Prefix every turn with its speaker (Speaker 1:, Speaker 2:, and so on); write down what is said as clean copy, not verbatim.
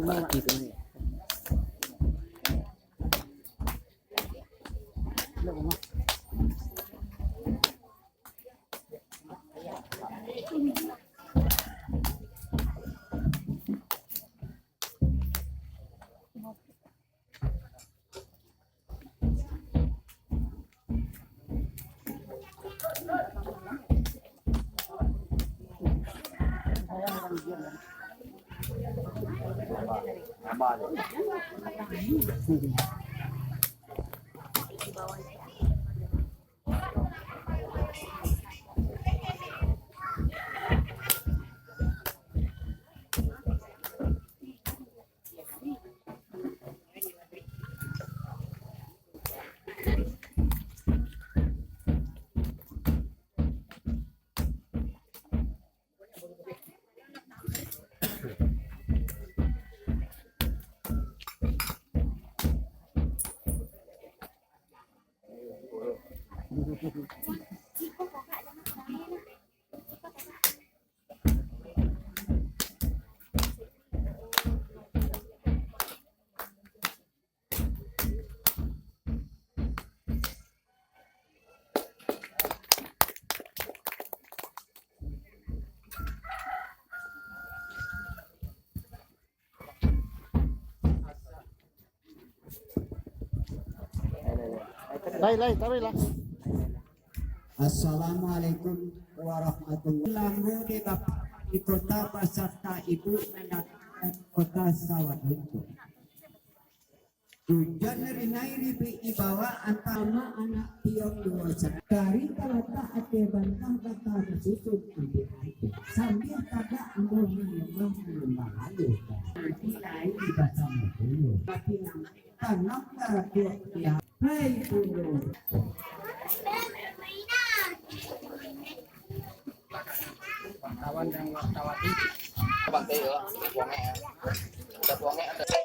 Speaker 1: gitu nih.
Speaker 2: Assalamualaikum warahmatullahi wabarakatuh. Di kota beserta ibu mendatangkan kota sawat itu. Hujan rinai ibawa antara anak tiong dua sekali terletak ate bantah bantah bersusun sambil kagak menambah halu. Nilai di bahasa dulu. Tapi tanam terkuat dia. Hai dulu.
Speaker 3: Wartawan dan wartawan. Bang Teo, buangnya. Ada buangnya ada.